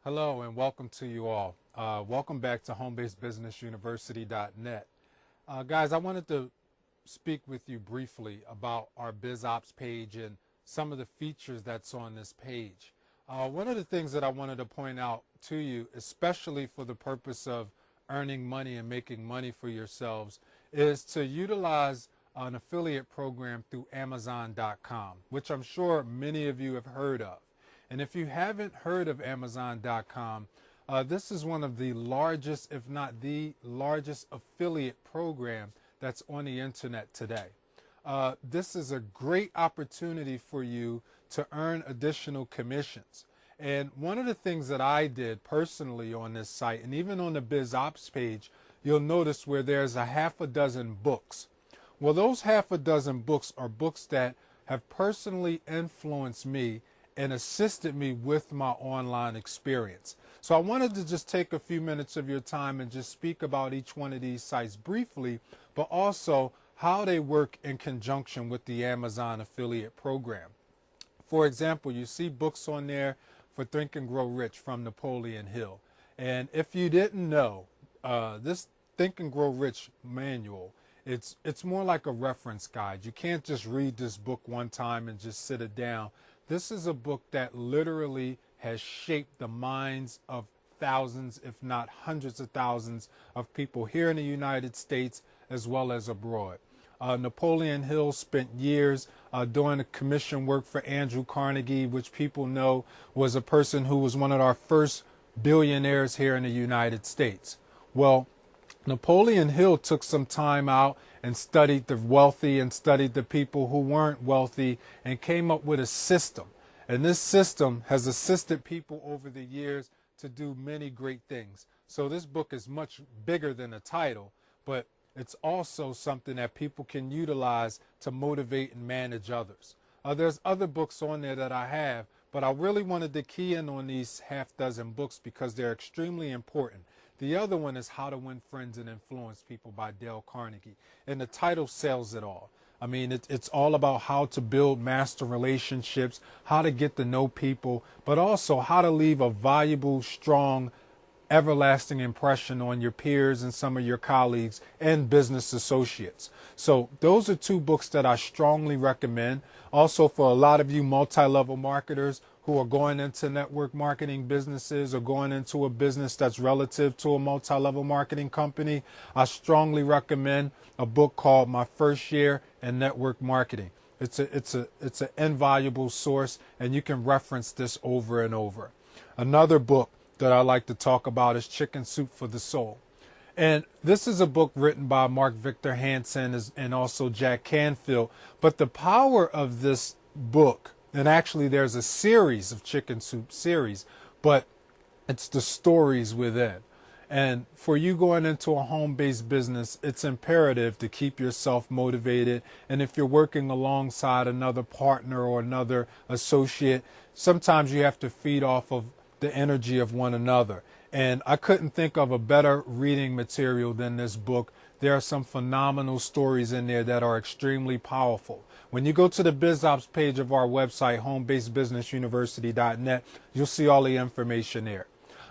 Hello and welcome to you all. Welcome back to homebasedbusinessuniversity.net. Guys, I wanted to speak with you briefly about our BizOps page and some of the features that's on this page. One of the things that I wanted to point out to you, especially for the purpose of earning money and making money for yourselves, is to utilize an affiliate program through Amazon.com, which I'm sure many of you have heard of. And if you haven't heard of Amazon.com, this is one of the largest, if not the largest affiliate program that's on the internet today. This is a great opportunity for you to earn additional commissions. And one of the things that I did personally on this site, and even on the BizOps page, you'll notice where there's a half a dozen books. Well, those half a dozen books are books that have personally influenced me and assisted me with my online experience. So I wanted to just take a few minutes of your time and just speak about each one of these sites briefly, but also how they work in conjunction with the Amazon affiliate program. For example, you see books on there for Think and Grow Rich from Napoleon Hill. And if you didn't know, this Think and Grow Rich manual, it's more like a reference guide. You can't just read this book one time and just sit it down. This is a book that literally has shaped the minds of thousands, if not hundreds of thousands of people here in the United States as well as abroad. Napoleon Hill spent years doing the commission work for Andrew Carnegie, which people know was a person who was one of our first billionaires here in the United States. Well, Napoleon Hill took some time out and studied the wealthy and studied the people who weren't wealthy and came up with a system. And this system has assisted people over the years to do many great things. So this book is much bigger than a title, but it's also something that people can utilize to motivate and manage others. There's other books on there that I have, but I really wanted to key in on these half dozen books because they're extremely important. The other one is How to Win Friends and Influence People by Dale Carnegie. And the title sells it all. I mean, it's all about how to build master relationships, how to get to know people, but also how to leave a valuable, strong, everlasting impression on your peers and some of your colleagues and business associates. So those are two books that I strongly recommend. Also, for a lot of you multi-level marketers who are going into network marketing businesses or going into a business that's relative to a multi-level marketing company, I strongly recommend a book called My First Year in Network Marketing. It's an invaluable source, and you can reference this over and over. Another book that I like to talk about is Chicken Soup for the Soul. And this is a book written by Mark Victor Hansen and also Jack Canfield. But the power of this book, and actually there's a series of Chicken Soup series, but it's the stories within. And for you going into a home-based business, it's imperative to keep yourself motivated. And if you're working alongside another partner or another associate, sometimes you have to feed off of the energy of one another. And I couldn't think of a better reading material than this book. There are some phenomenal stories in there that are extremely powerful. When you go to the BizOps page of our website, homebasedbusinessuniversity.net, you'll see all the information there.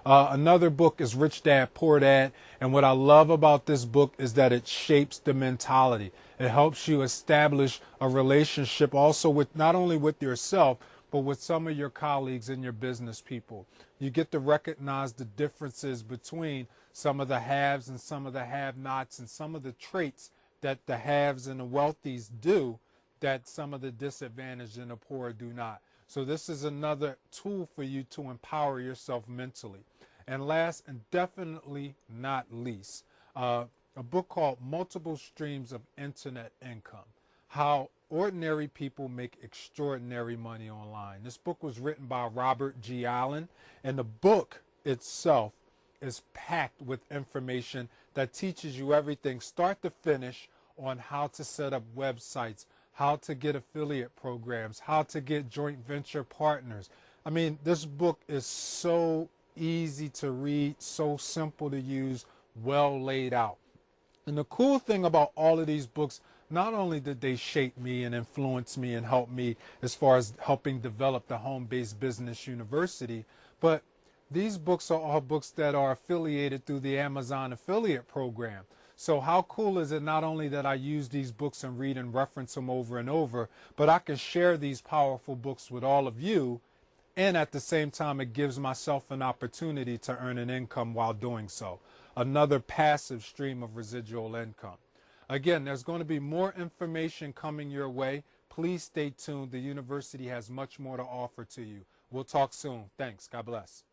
Another book is Rich Dad, Poor Dad. And what I love about this book is that it shapes the mentality. It helps you establish a relationship also with not only with yourself, but with some of your colleagues and your business people. You get to recognize the differences between some of the haves and some of the have-nots and some of the traits that the haves and the wealthies do that some of the disadvantaged and the poor do not. So this is another tool for you to empower yourself mentally. And last and definitely not least, a book called Multiple Streams of Internet Income, How Ordinary People Make Extraordinary Money Online. This book was written by Robert G. Allen, and the book itself is packed with information that teaches you everything, start to finish, on how to set up websites, how to get affiliate programs, how to get joint venture partners. I mean, this book is so easy to read, so simple to use, well laid out. And the cool thing about all of these books, not only did they shape me and influence me and help me as far as helping develop the Home Based Business University, but These books are all books that are affiliated through the Amazon affiliate program. So how cool is it not only that I use these books and read and reference them over and over, but I can share these powerful books with all of you, and at the same time it gives myself an opportunity to earn an income while doing so. Another passive stream of residual income. Again, there's going to be more information coming your way. Please stay tuned. The university has much more to offer to you. We'll talk soon. Thanks. God bless.